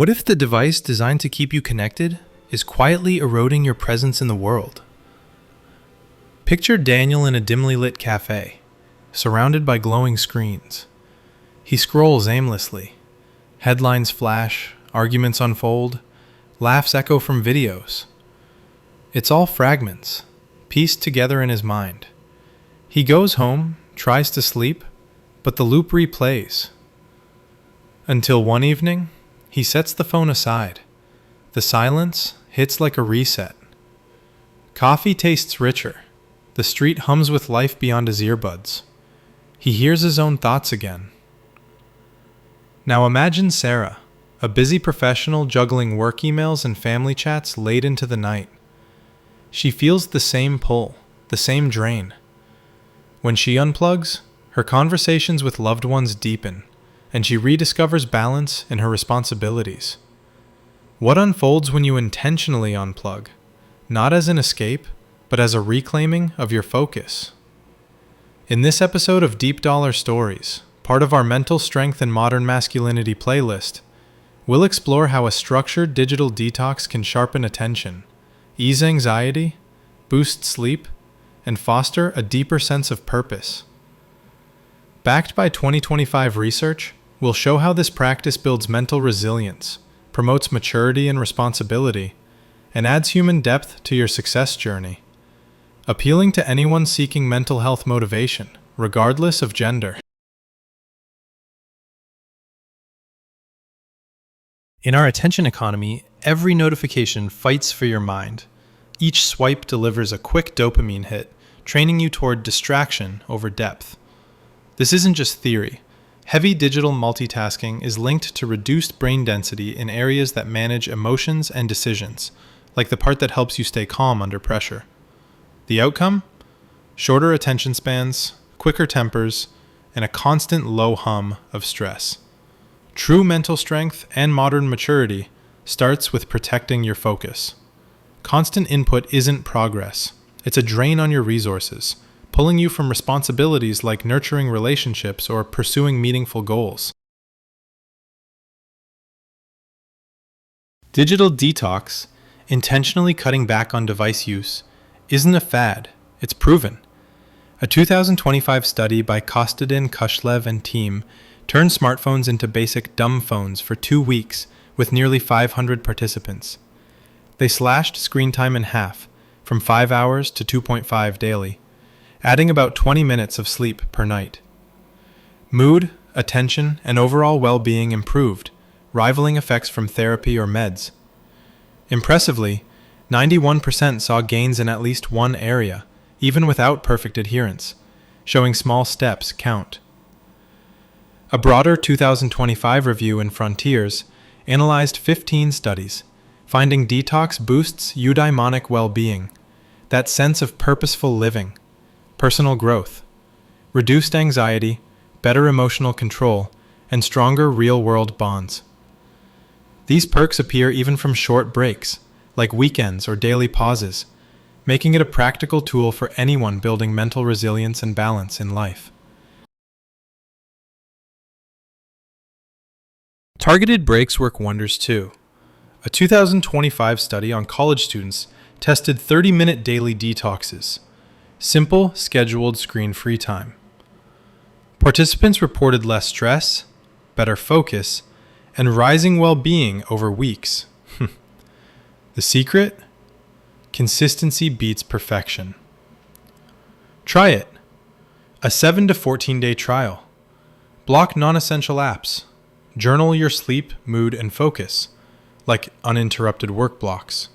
What if the device designed to keep you connected is quietly eroding your presence in the world? Picture Daniel in a dimly lit cafe, surrounded by glowing screens. He scrolls aimlessly. Headlines flash, arguments unfold, laughs echo from videos. It's all fragments, pieced together in his mind. He goes home, tries to sleep, but the loop replays. Until one evening, he sets the phone aside. The silence hits like a reset. Coffee tastes richer. The street hums with life beyond his earbuds. He hears his own thoughts again. Now imagine Sarah, a busy professional juggling work emails and family chats late into the night. She feels the same pull, the same drain. When she unplugs, her conversations with loved ones deepen, and she rediscovers balance in her responsibilities. What unfolds when you intentionally unplug, not as an escape, but as a reclaiming of your focus? In this episode of Deep Dollar Stories, part of our Mental Strength and Modern Masculinity playlist, we'll explore how a structured digital detox can sharpen attention, ease anxiety, boost sleep, and foster a deeper sense of purpose. Backed by 2025 research, we'll show how this practice builds mental resilience, promotes maturity and responsibility, and adds human depth to your success journey, appealing to anyone seeking mental health motivation, regardless of gender. In our attention economy, every notification fights for your mind. Each swipe delivers a quick dopamine hit, training you toward distraction over depth. This isn't just theory. Heavy digital multitasking is linked to reduced brain density in areas that manage emotions and decisions, like the part that helps you stay calm under pressure. The outcome? Shorter attention spans, quicker tempers, and a constant low hum of stress. True mental strength and modern maturity starts with protecting your focus. Constant input isn't progress. It's a drain on your resources, pulling you from responsibilities like nurturing relationships or pursuing meaningful goals. Digital detox, intentionally cutting back on device use, isn't a fad, it's proven. A 2025 study by Kostadin, Kushlev, and team turned smartphones into basic dumb phones for 2 weeks with nearly 500 participants. They slashed screen time in half, from 5 hours to 2.5 daily, adding about 20 minutes of sleep per night. Mood, attention, and overall well-being improved, rivaling effects from therapy or meds. Impressively, 91% saw gains in at least one area, even without perfect adherence, showing small steps count. A broader 2025 review in Frontiers analyzed 15 studies, finding detox boosts eudaimonic well-being, that sense of purposeful living, personal growth, reduced anxiety, better emotional control, and stronger real-world bonds. These perks appear even from short breaks, like weekends or daily pauses, making it a practical tool for anyone building mental resilience and balance in life. Targeted breaks work wonders too. A 2025 study on college students tested 30-minute daily detoxes, simple, scheduled screen-free time. Participants reported less stress, better focus, and rising well-being over weeks. The secret? Consistency beats perfection. Try it. A 7 to 14-day trial. Block non-essential apps. Journal your sleep, mood, and focus, like uninterrupted work blocks.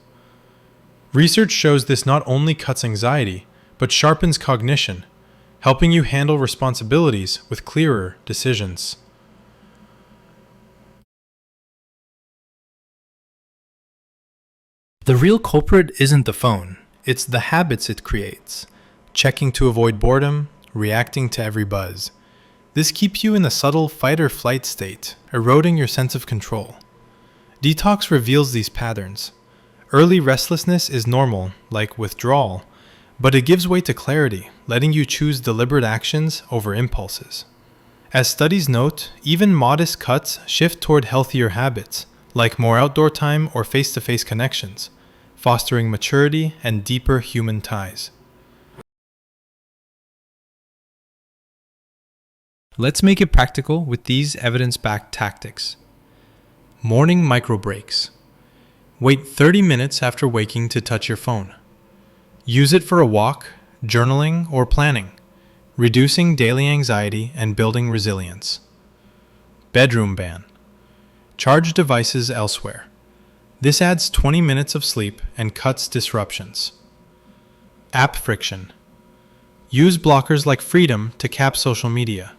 Research shows this not only cuts anxiety, but sharpens cognition, helping you handle responsibilities with clearer decisions. The real culprit isn't the phone, it's the habits it creates. Checking to avoid boredom, reacting to every buzz. This keeps you in a subtle fight-or-flight state, eroding your sense of control. Detox reveals these patterns. Early restlessness is normal, like withdrawal, but it gives way to clarity, letting you choose deliberate actions over impulses. As studies note, even modest cuts shift toward healthier habits, like more outdoor time or face-to-face connections, fostering maturity and deeper human ties. Let's make it practical with these evidence-backed tactics. Morning micro breaks. Wait 30 minutes after waking to touch your phone. Use it for a walk, journaling, or planning, reducing daily anxiety and building resilience. Bedroom ban. Charge devices elsewhere. This adds 20 minutes of sleep and cuts disruptions. App friction. Use blockers like Freedom to cap social media.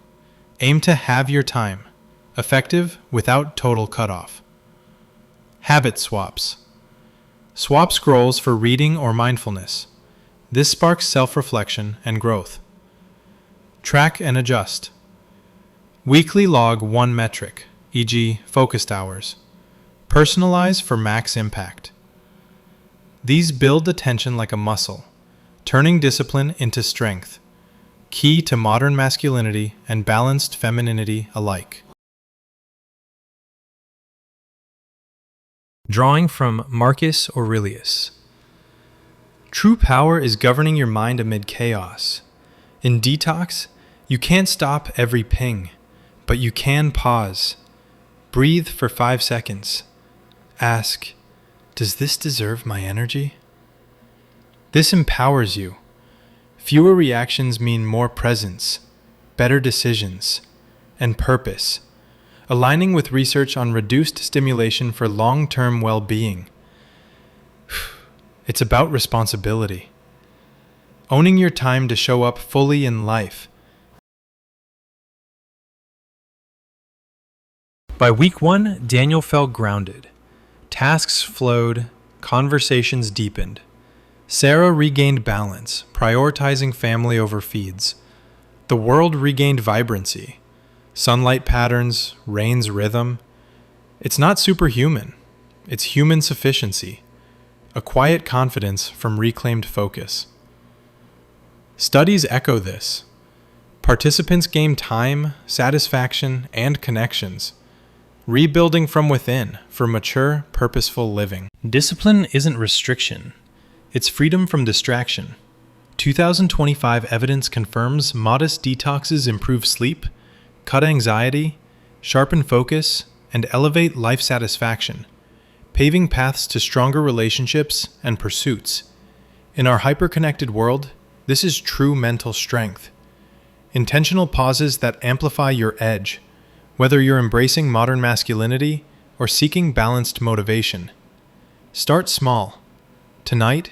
Aim to have your time, effective without total cutoff. Habit swaps. Swap scrolls for reading or mindfulness. This sparks self-reflection and growth. Track and adjust. Weekly log one metric, e.g., focused hours. Personalize for max impact. These build attention like a muscle, turning discipline into strength, key to modern masculinity and balanced femininity alike. Drawing from Marcus Aurelius. True power is governing your mind amid chaos. In Detox, you can't stop every ping, but you can pause. Breathe for 5 seconds. Ask, does this deserve my energy? This empowers you. Fewer reactions mean more presence, better decisions, and purpose, aligning with research on reduced stimulation for long-term well-being. It's about responsibility. Owning your time to show up fully in life. By week 1, Daniel felt grounded. Tasks flowed, conversations deepened. Sarah regained balance, prioritizing family over feeds. The world regained vibrancy. Sunlight patterns, rain's rhythm. It's not superhuman. It's human sufficiency. A quiet confidence from reclaimed focus. Studies echo this. Participants gain time, satisfaction, and connections, rebuilding from within for mature, purposeful living. Discipline isn't restriction. It's freedom from distraction. 2025 evidence confirms modest detoxes improve sleep, cut anxiety, sharpen focus, and elevate life satisfaction, paving paths to stronger relationships and pursuits. In our hyper-connected world, this is true mental strength. Intentional pauses that amplify your edge, whether you're embracing modern masculinity or seeking balanced motivation. Start small. Tonight,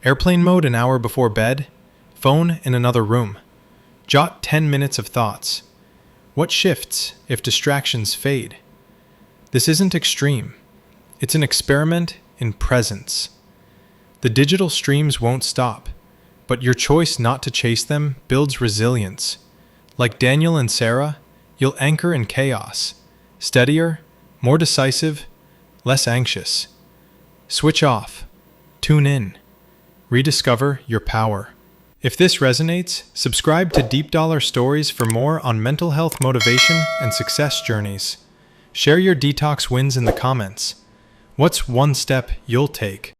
airplane mode an hour before bed, phone in another room. Jot 10 minutes of thoughts. What shifts if distractions fade? This isn't extreme. It's an experiment in presence. The digital streams won't stop, but your choice not to chase them builds resilience. Like Daniel and Sarah, you'll anchor in chaos, steadier, more decisive, less anxious. Switch off. Tune in. Rediscover your power. If this resonates, subscribe to Deep Dollar Stories for more on mental health motivation and success journeys. Share your detox wins in the comments. What's one step you'll take?